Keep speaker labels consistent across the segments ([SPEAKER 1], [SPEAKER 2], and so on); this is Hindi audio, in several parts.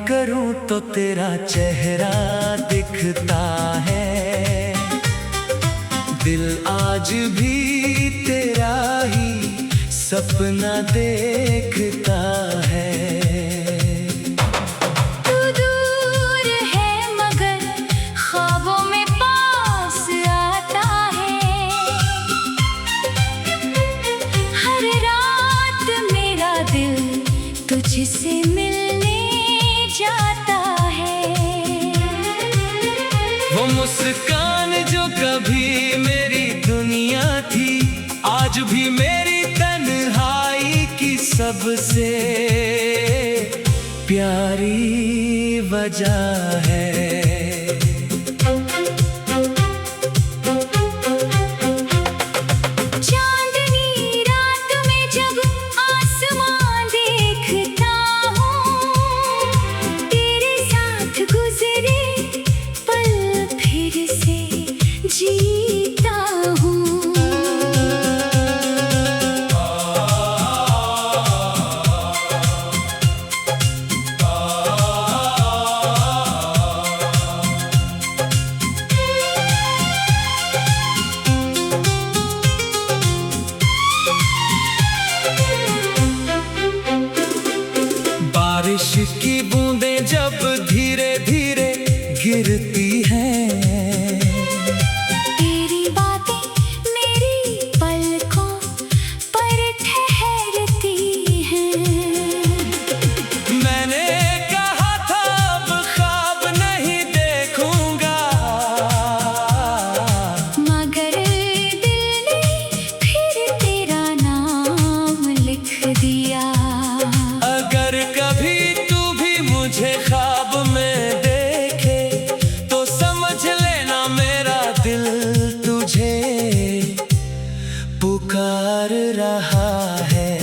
[SPEAKER 1] करूं तो तेरा चेहरा दिखता है। दिल आज भी तेरा ही सपना देखता है।
[SPEAKER 2] तू दूर है मगर ख्वाबों में पास आता है। हर रात मेरा दिल तुझसे मिलने जाता है।
[SPEAKER 1] वो मुस्कान जो कभी मेरी दुनिया थी, आज भी मेरी तन्हाई की सबसे प्यारी वजह है। बारिश की बूंदें जब धीरे धीरे गिरती हैं,
[SPEAKER 2] तेरी बातें मेरी पलकों पर ठहरती हैं।
[SPEAKER 1] मैंने कहा था अब ख्वाब नहीं देखूंगा,
[SPEAKER 2] मगर दिल ने फिर तेरा नाम लिख दिया।
[SPEAKER 1] अगर कभी तू भी मुझे ख्वाब में देखे तो समझ लेना मेरा दिल तुझे पुकार रहा है।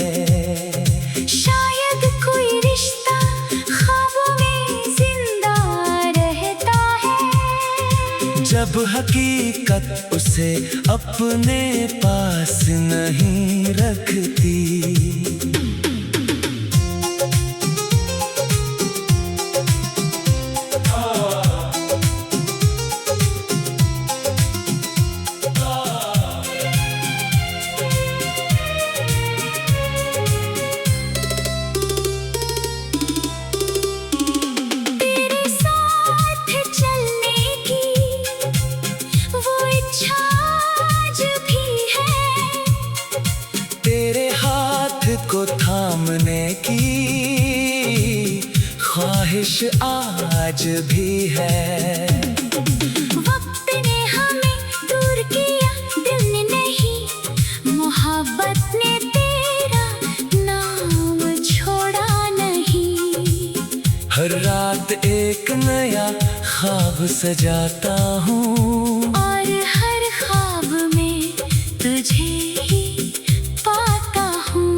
[SPEAKER 2] शायद कोई रिश्ता ख्वाबों में जिंदा रहता है,
[SPEAKER 1] जब हकीकत उसे अपने पास नहीं रखती। को थामने की ख्वाहिश आज भी है।
[SPEAKER 2] वक्त ने हमें दूर किया, दिल ने नहीं, मोहब्बत ने तेरा नाम छोड़ा नहीं।
[SPEAKER 1] हर रात एक नया ख्वाब सजाता हूँ,
[SPEAKER 2] और हर ख्वाब में तुझे ही पाता हूँ।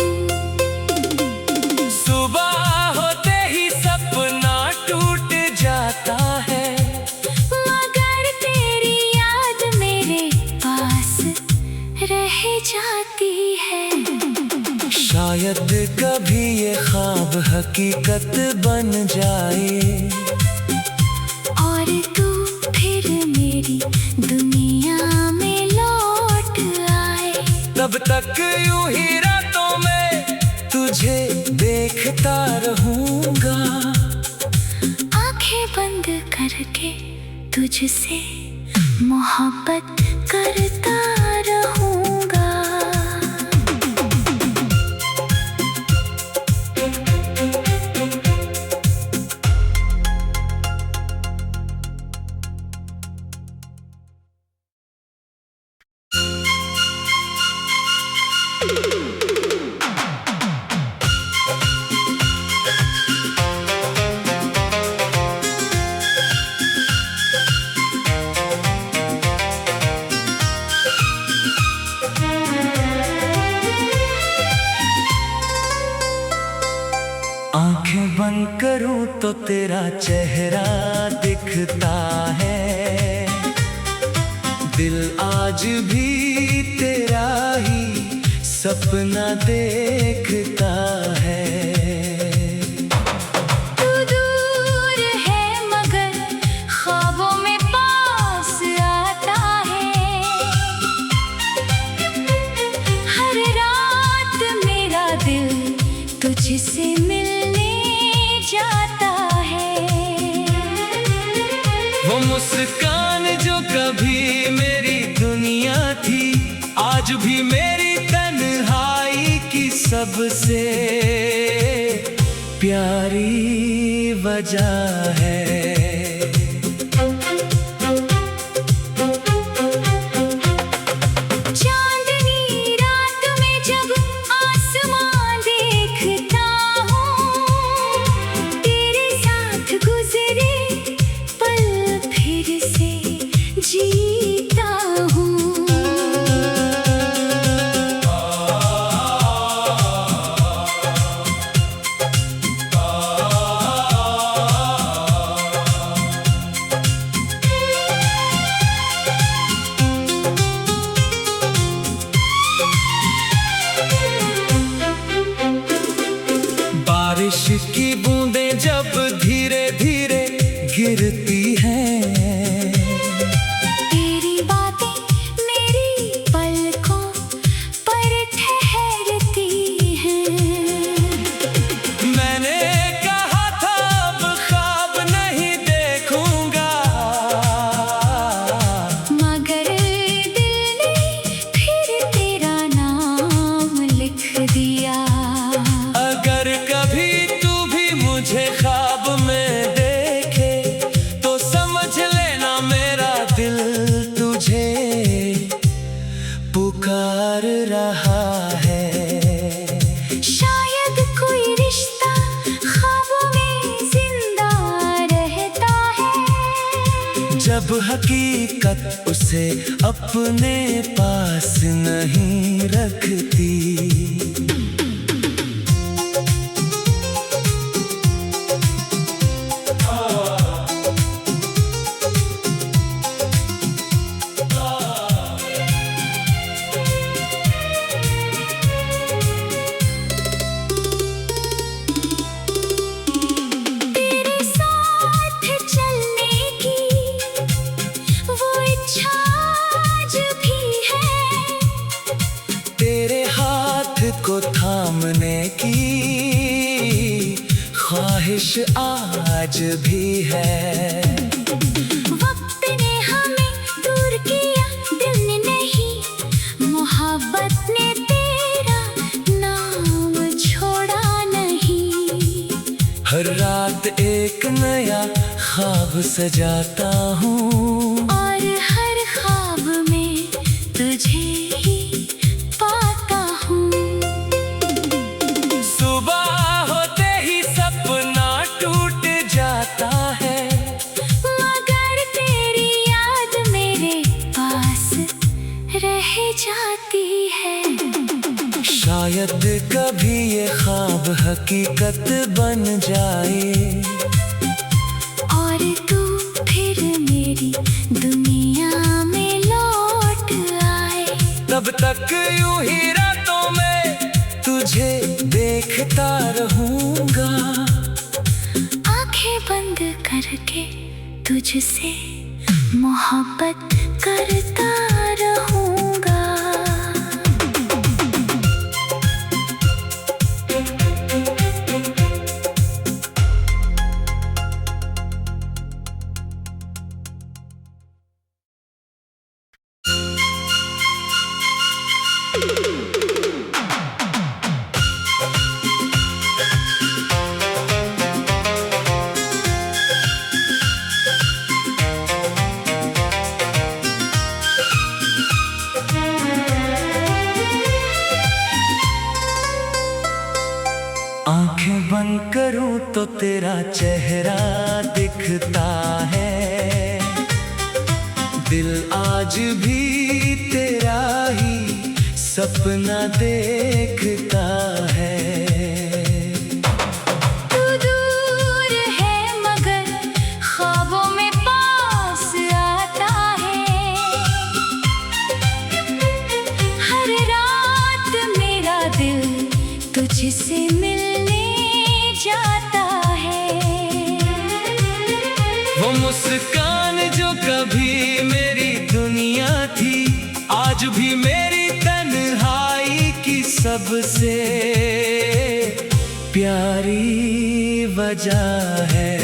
[SPEAKER 1] सुबह होते ही सपना टूट जाता है,
[SPEAKER 2] मगर तेरी याद मेरे पास रह जाती है।
[SPEAKER 1] शायद कभी ये ख्वाब हकीकत बन जाए,
[SPEAKER 2] और तू फिर मेरी दुनिया में लौट आए।
[SPEAKER 1] तब तक यूं ही रातों में तुझे देखता रहूंगा,
[SPEAKER 2] आंखें बंद करके तुझसे मोहब्बत करता रहूंगा।
[SPEAKER 1] आंखें बंद करूं तो तेरा चेहरा दिखता है। दिल आज भी तेरा ही सपना देखता है।
[SPEAKER 2] तू दूर
[SPEAKER 1] मुस्कान जो कभी मेरी दुनिया थी, आज भी मेरी तन्हाई की सबसे प्यारी वजह है। बारिश की बूंदें जब धीरे धीरे गिरती हैं,
[SPEAKER 2] तेरी बातें मेरी पलकों पर ठहरती हैं।
[SPEAKER 1] मैंने कहा था अब ख्वाब नहीं देखूंगा,
[SPEAKER 2] मगर दिल ने फिर तेरा नाम लिख दिया।
[SPEAKER 1] अगर कभी तू भी मुझे ख्वाब में देखे तो समझ लेना मेरा दिल तुझे पुकार रहा है।
[SPEAKER 2] शायद कोई रिश्ता ख्वाबों में जिंदा रहता है,
[SPEAKER 1] जब हकीकत उसे अपने पास नहीं रखती।
[SPEAKER 2] तेरे साथ चलने की वो इच्छा आज भी है,
[SPEAKER 1] तेरे हाथ को थामने की ख्वाहिश आज भी है।
[SPEAKER 2] वक्त ने हमें दूर किया, दिल ने नहीं, मोहब्बत ने तेरा नाम छोड़ा नहीं।
[SPEAKER 1] हर रात एक नया ख्वाब सजाता हूँ,
[SPEAKER 2] और हर ख्वाब में तुझे ही पाता हूँ।
[SPEAKER 1] सुबह होते ही सपना टूट जाता है,
[SPEAKER 2] मगर तेरी याद मेरे पास रह जाती है।
[SPEAKER 1] शायद कभी ये ख्वाब हकीकत बन जाए,
[SPEAKER 2] और तू फिर मेरी दुनिया में लौट आए।
[SPEAKER 1] तब तक यूं ही रातों में तुझे देखता रहूंगा,
[SPEAKER 2] आंखें बंद करके तुझसे मोहब्बत करता रहूंगा।
[SPEAKER 1] आंखें बंद करूं तो तेरा चेहरा दिखता है, दिल आज भी तेरा ही सपना देखता है।
[SPEAKER 2] तू दूर है मगर ख्वाबों में पास आता है, हर रात मेरा दिल तुझसे मिलने जाता है।
[SPEAKER 1] वो मुस्कान जो कभी मेरी दुनिया थी, आज भी मेरी तन्हाई की सबसे प्यारी वजह है।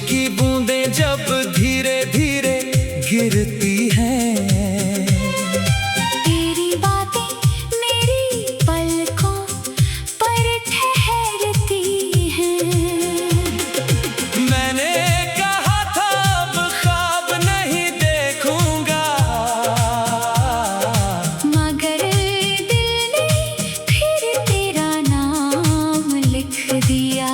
[SPEAKER 1] की बूंदें जब धीरे धीरे गिरती हैं,
[SPEAKER 2] तेरी बातें मेरी पलकों पर ठहरती हैं।
[SPEAKER 1] मैंने कहा था अब ख्वाब नहीं देखूंगा,
[SPEAKER 2] मगर दिल ने फिर तेरा नाम लिख दिया।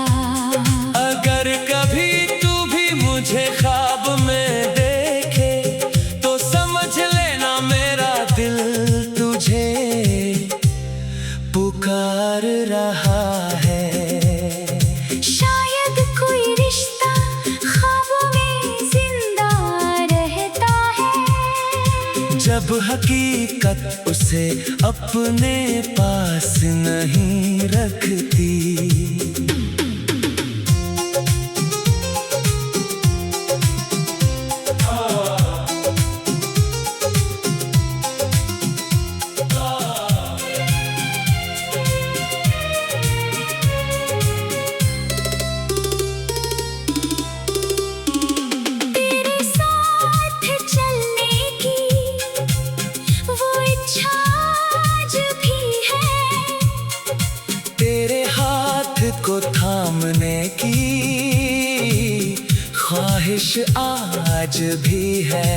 [SPEAKER 1] अगर कभी तू भी मुझे ख्वाब में देखे तो समझ लेना मेरा दिल तुझे पुकार रहा है।
[SPEAKER 2] शायद कोई रिश्ता ख्वाबों में जिंदा रहता है,
[SPEAKER 1] जब हकीकत उसे अपने पास नहीं रखती।
[SPEAKER 2] तेरे साथ चलने की वो इच्छा आज भी है,
[SPEAKER 1] तेरे हाथ को थामने की ख्वाहिश आज भी है।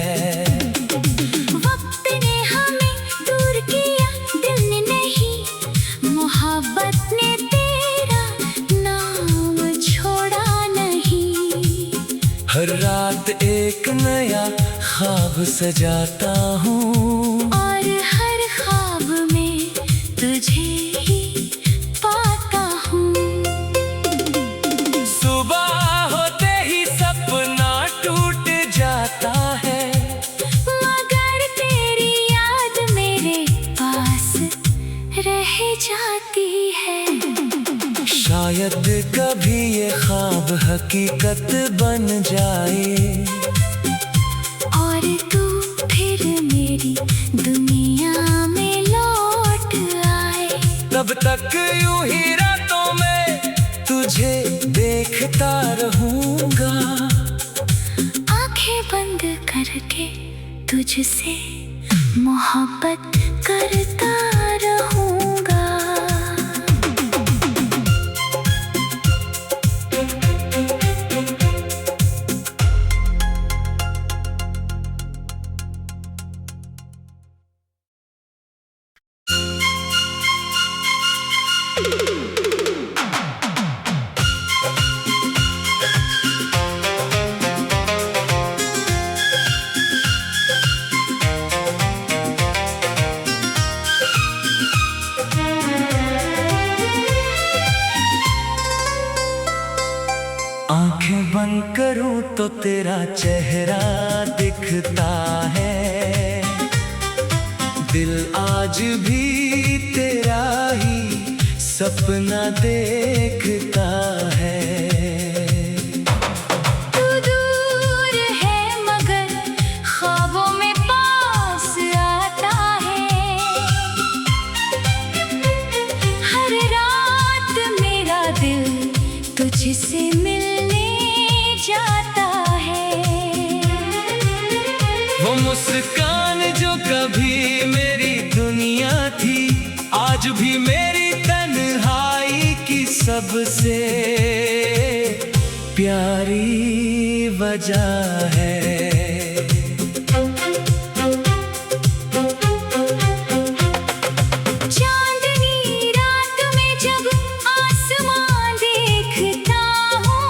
[SPEAKER 2] वक्त ने हमें दूर किया, दिल ने नहीं, मोहब्बत ने तेरा नाम छोड़ा नहीं।
[SPEAKER 1] हर रात एक नया ख्वाब सजाता हूँ,
[SPEAKER 2] और हर ख्वाब में तुझे ही पाता हूँ।
[SPEAKER 1] सुबह होते ही सपना टूट जाता है,
[SPEAKER 2] मगर तेरी याद मेरे पास रह जाती है।
[SPEAKER 1] शायद कभी ये ख्वाब हकीकत बन जाए,
[SPEAKER 2] और तू फिर मेरी दुनिया में लौट आए।
[SPEAKER 1] तब तक यूं ही रातों में तुझे देखता रहूंगा,
[SPEAKER 2] आंखें बंद करके तुझसे मोहब्बत करता रहूंगा।
[SPEAKER 1] आंखें बंद करूं तो तेरा चेहरा दिखता है, दिल आज भी तेरा ही सपना देखता है।
[SPEAKER 2] तू दूर है मगर ख्वाबों में पास आता है, हर रात मेरा दिल तुझसे मिलने जाता है।
[SPEAKER 1] वो मुस्कान जो कभी मेरी दुनिया थी, आज भी मेरी तन्हाई की सबसे प्यारी वजह है।
[SPEAKER 2] चांदनी रात में जब आसमां देखता हूँ,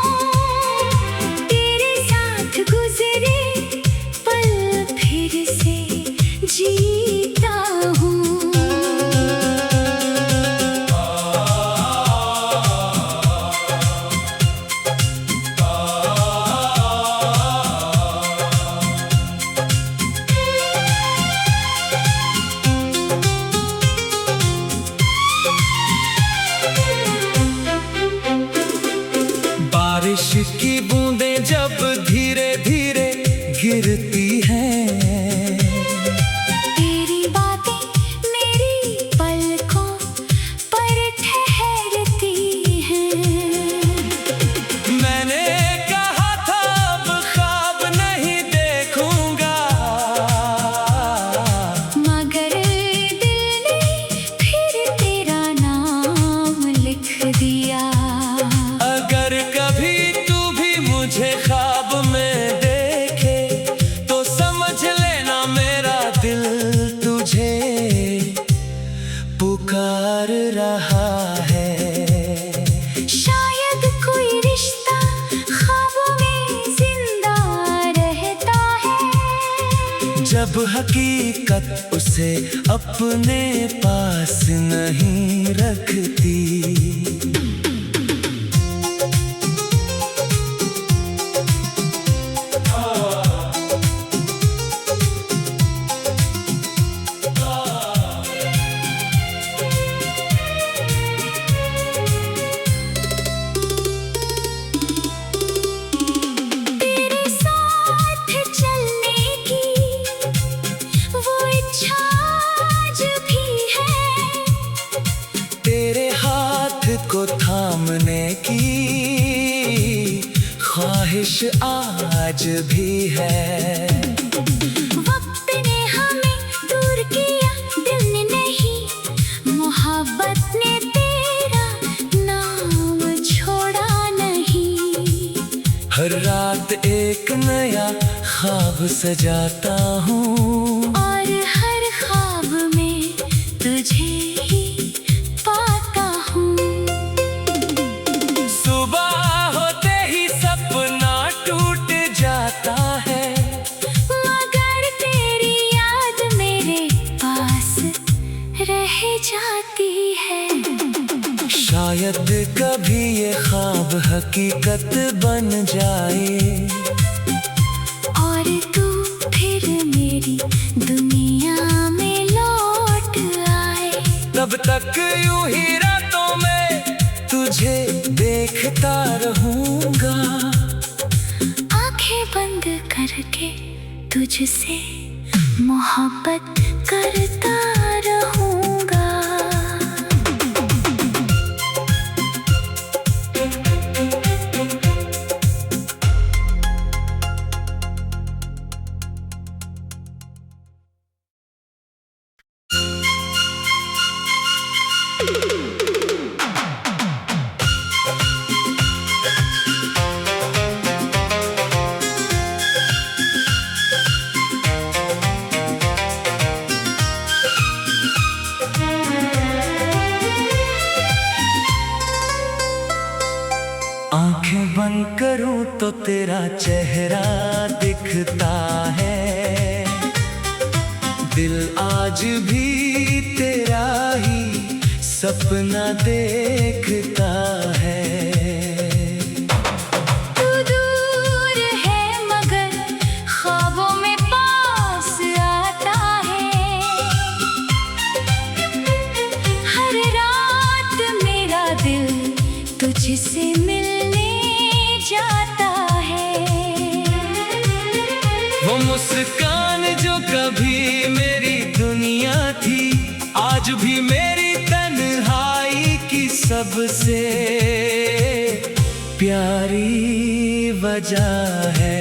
[SPEAKER 2] तेरे साथ गुजरे पल फिर से जीता हूँ।
[SPEAKER 1] बारिश की बूंदें जब धीरे धीरे गिरती हैं,
[SPEAKER 2] तेरी बातें मेरी पलकों पर ठहरती हैं।
[SPEAKER 1] मैंने कहा था जब हकीकत उसे अपने पास नहीं रखती। को थामने की ख्वाहिश आज भी है।
[SPEAKER 2] वक्त ने हमें दूर किया, दिल ने नहीं, मोहब्बत ने तेरा नाम छोड़ा नहीं।
[SPEAKER 1] हर रात एक नया ख्वाब सजाता हूँ
[SPEAKER 2] और हर ख्वाब में तुझे ही पाता हूँ। जाती है
[SPEAKER 1] शायद कभी ये ख्वाब हकीकत बन जाए
[SPEAKER 2] और तू फिर मेरी दुनिया में लौट आए।
[SPEAKER 1] तब तक यूं ही रातों में तुझे देखता रहूंगा,
[SPEAKER 2] आंखें बंद करके तुझसे मोहब्बत करता रहूंगा।
[SPEAKER 1] आंखें बंद करूं तो तेरा चेहरा दिखता है, दिल आज भी तेरा ही सपना देखता है।
[SPEAKER 2] तू दूर है मगर ख्वाबों में पास आता है। हर रात मेरा दिल तुझसे मिलने जाता है।
[SPEAKER 1] वो मुस्कान जो कभी मेरी दुनिया थी, आज भी मेरी तन्हाई की सबसे प्यारी वजह है।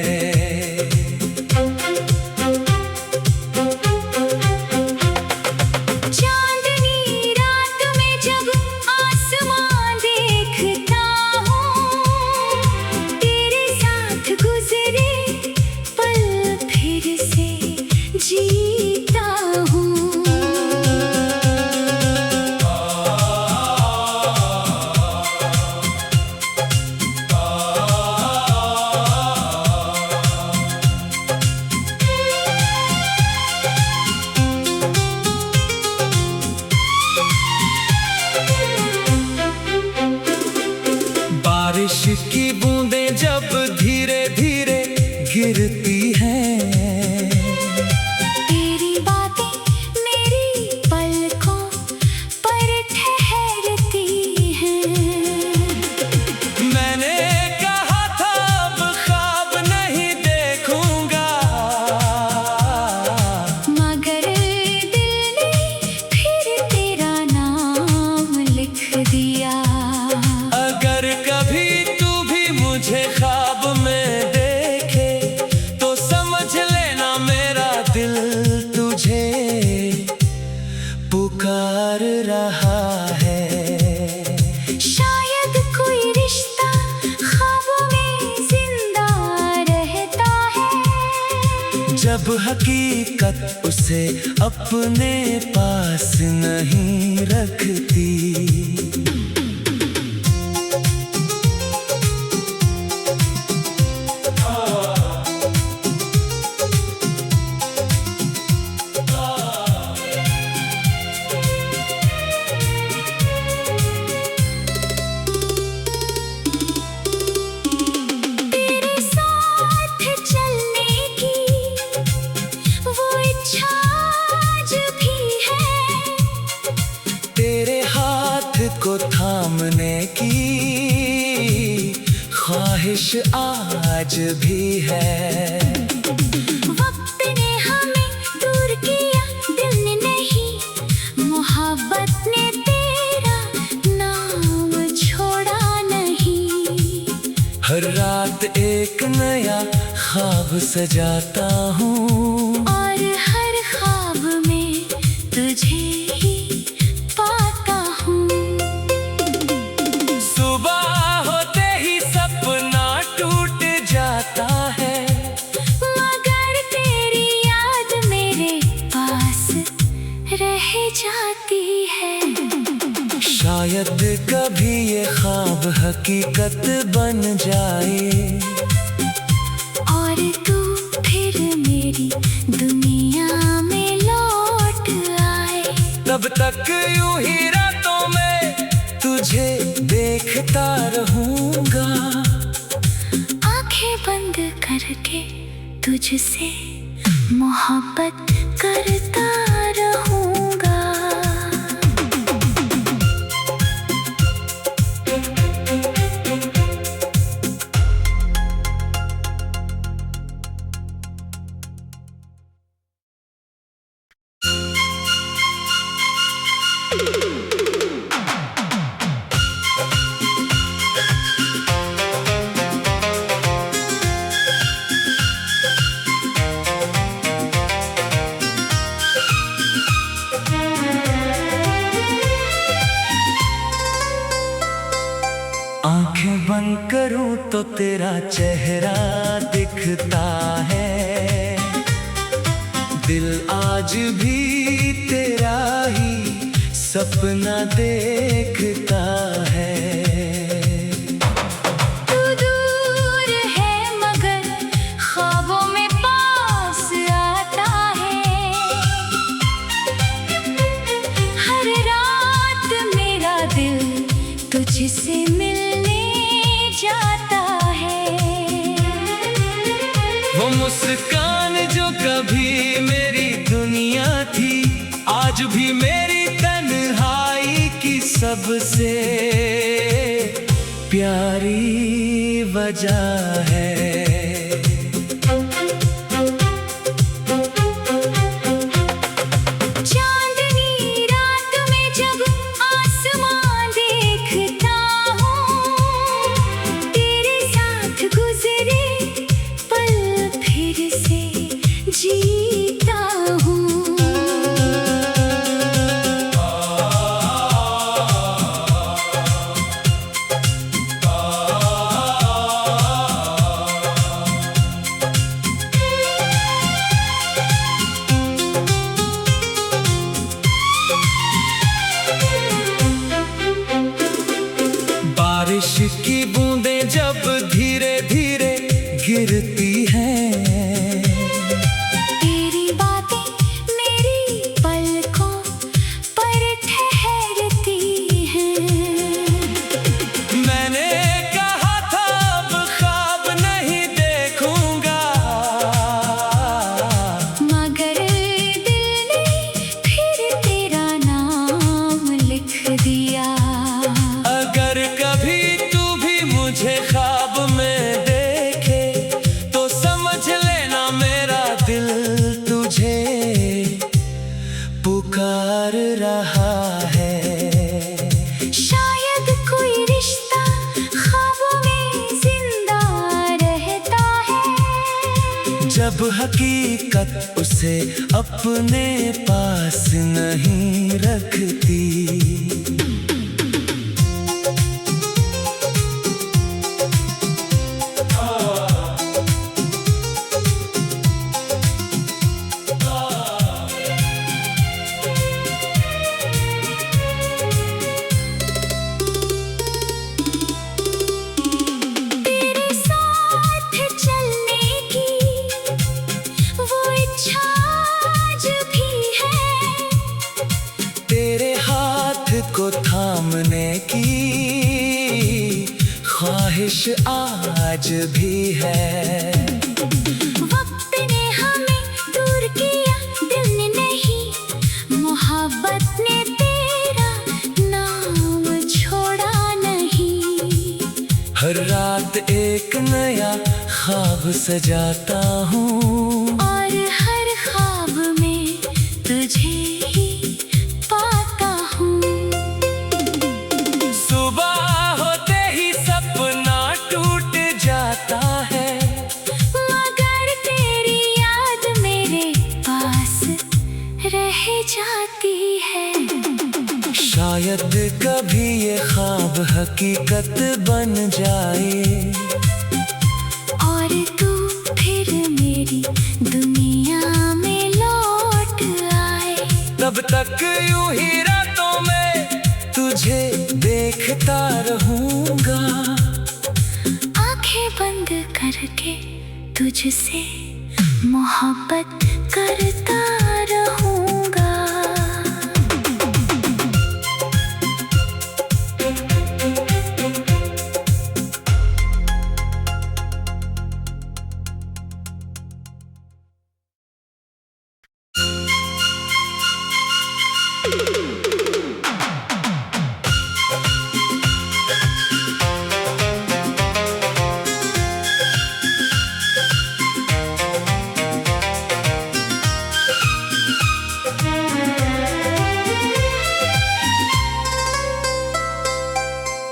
[SPEAKER 1] बारिश की बूंदें जब धीरे धीरे गिरती हैं,
[SPEAKER 2] तेरी बातें मेरी पलकों पर ठहरती हैं।
[SPEAKER 1] मैंने कहा था अब ख्वाब नहीं देखूंगा,
[SPEAKER 2] मगर दिल ने फिर तेरा नाम लिख दिया।
[SPEAKER 1] अगर कभी तू भी मुझे ख्वाब में देखे तो समझ लेना मेरा दिल तुझे पुकार रहा है।
[SPEAKER 2] शायद कोई रिश्ता ख्वाबों में जिंदा रहता है,
[SPEAKER 1] जब हकीकत उसे अपने पास नहीं रखती। थामने की ख्वाहिश आज भी है।
[SPEAKER 2] वक्त ने हमें दूर किया, दिल ने नहीं, मोहब्बत ने तेरा नाम छोड़ा नहीं।
[SPEAKER 1] हर रात एक नया ख्वाब सजाता हूँ
[SPEAKER 2] और हर ख्वाब में तुझे ही पाता हूँ।
[SPEAKER 1] सुबह होते ही सपना टूट जाता है,
[SPEAKER 2] मगर तेरी याद मेरे पास रह जाती है।
[SPEAKER 1] शायद कभी ये ख्वाब हकीकत बन जाए
[SPEAKER 2] और तू फिर मेरी दुनिया में लौट आए।
[SPEAKER 1] तब तक यूं ही रातों में तुझे देखता रहूंगा,
[SPEAKER 2] आंखें बंद करके तुझसे मोहब्बत करता रहूंगा।
[SPEAKER 1] आंखें बंद करूं तो तेरा चेहरा दिखता है, दिल आज भी तेरा ही सपना देखता है।
[SPEAKER 2] तू दूर है मगर ख्वाबों में पास आता है। हर रात मेरा दिल तुझसे मिलने जाता है।
[SPEAKER 1] वो मुस्कान जो कभी मेरी दुनिया थी, आज भी मेरी तन्हाई की सबसे प्यारी वजह है।
[SPEAKER 2] चांदनी रात में जब आसमां देखता हूँ, तेरे साथ गुजरे पल फिर से जीता हूँ।
[SPEAKER 1] बारिश की बूंदें जब धीरे धीरे गिरती हैं,
[SPEAKER 2] तेरी बातें मेरी पलकों पर ठहरती हैं।
[SPEAKER 1] मैंने कहा था अब ख्वाब नहीं देखूंगा,
[SPEAKER 2] मगर दिल ने फिर तेरा नाम लिख दिया।
[SPEAKER 1] अगर कभी तू भी मुझे ख्वाब में देखे तो समझ लेना मेरा दिल तुझे पुकार रहा है।
[SPEAKER 2] शायद कोई रिश्ता ख्वाबों में जिंदा रहता है,
[SPEAKER 1] जब हकीकत उसे अपने पास नहीं रखती।
[SPEAKER 2] तेरे साथ चलने की वो इच्छा आज भी है।
[SPEAKER 1] तेरे हाथ को थामने की ख्वाहिश आज भी है।
[SPEAKER 2] वक्त ने हमें दूर किया, दिल ने नहीं, मोहब्बत ने तेरा नाम छोड़ा
[SPEAKER 1] हर रात एक नया ख्वाब सजाता हूँ
[SPEAKER 2] और हर ख्वाब में तुझे ही पाता हूँ।
[SPEAKER 1] सुबह होते ही सपना टूट जाता है,
[SPEAKER 2] मगर तेरी याद मेरे पास रह जाती है।
[SPEAKER 1] शायद कभी ये ख्वाब हकीकत बन जाए
[SPEAKER 2] और तू फिर मेरी दुनिया में लौट आए।
[SPEAKER 1] तब तक यूं ही रातों में तुझे देखता रहूंगा,
[SPEAKER 2] आंखें बंद करके तुझसे मोहब्बत करता रहूंगा।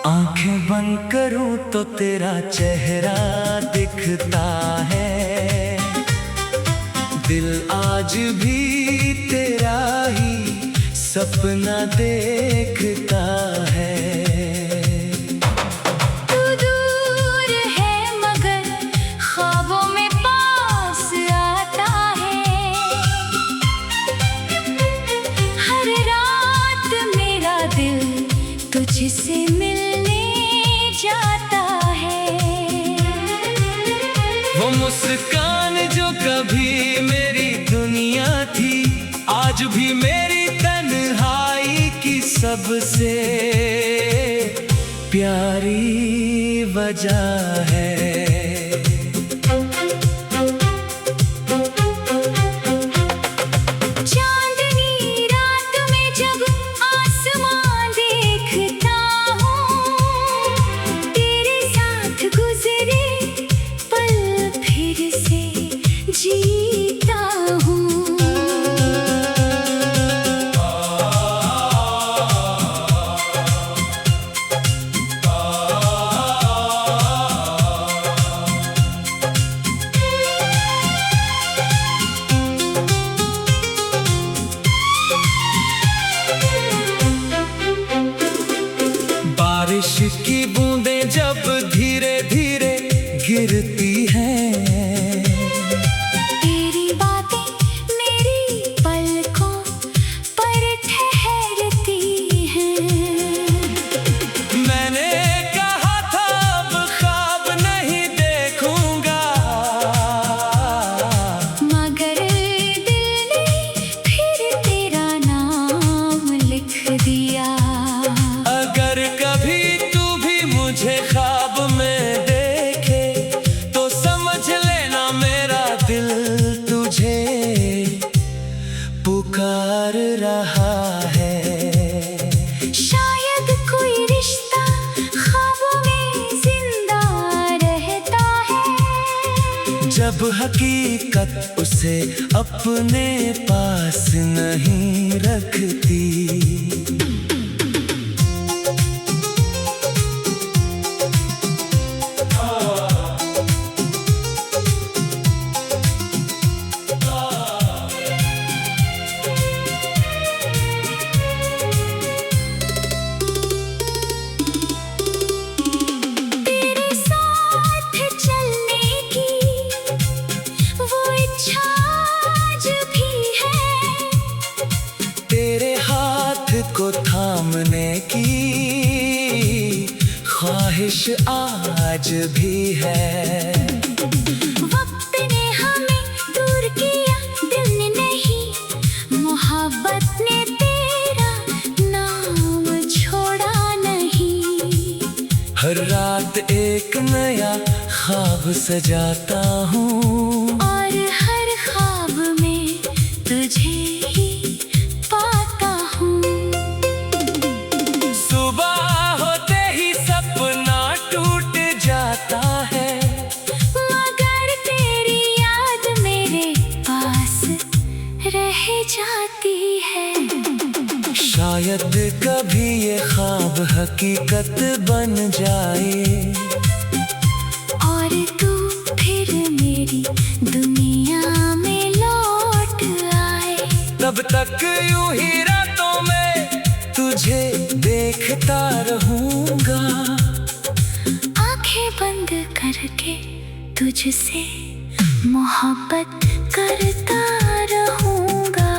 [SPEAKER 1] आंखें बंद करूं तो तेरा चेहरा दिखता है, दिल आज भी तेरा ही सपना देखता है।
[SPEAKER 2] तू दूर है मगर ख्वाबों में पास आता है। हर रात मेरा दिल तुझसे मिलने जाता है।
[SPEAKER 1] वो मुस्कान जो कभी मेरी दुनिया थी, आज भी मेरी तन्हाई की सबसे प्यारी वजह है।
[SPEAKER 2] चांदनी रात में जब आसमां देखता हूँ, तेरे साथ गुजरे पल फिर से जीता हूँ।
[SPEAKER 1] बारिश की बूंदें जब धीरे धीरे गिरती हैं,
[SPEAKER 2] तेरी बातें मेरी पलकों पर ठहरती हैं।
[SPEAKER 1] मैंने कहा था अब ख्वाब नहीं देखूंगा,
[SPEAKER 2] मगर दिल ने फिर तेरा नाम लिख दिया।
[SPEAKER 1] अगर कभी तू भी मुझे ख्वाब में देखे तो समझ लेना मेरा दिल तुझे पुकार रहा है।
[SPEAKER 2] शायद कोई रिश्ता ख्वाबों में जिंदा रहता है,
[SPEAKER 1] जब हकीकत उसे अपने पास नहीं रखती।
[SPEAKER 2] तेरे साथ चलने की वो इच्छा आज भी है,
[SPEAKER 1] तेरे हाथ को थामने की ख्वाहिश आज भी है।
[SPEAKER 2] वक्त ने हमें दूर किया, दिल ने नहीं, मोहब्बत ने तेरा नाम छोड़ा नहीं।
[SPEAKER 1] हर रात एक नया ख्वाब सजाता हूँ
[SPEAKER 2] और हर ख्वाब में तुझे ही पाता हूँ।
[SPEAKER 1] सुबह होते ही सपना टूट हकीकत बन जाए।
[SPEAKER 2] और तू फिर मेरी दुनिया में लौट आए।
[SPEAKER 1] तब तक यूं ही रातों में तुझे देखता रहूंगा।
[SPEAKER 2] आंखें बंद करके तुझसे मोहब्बत करता रहूंगा।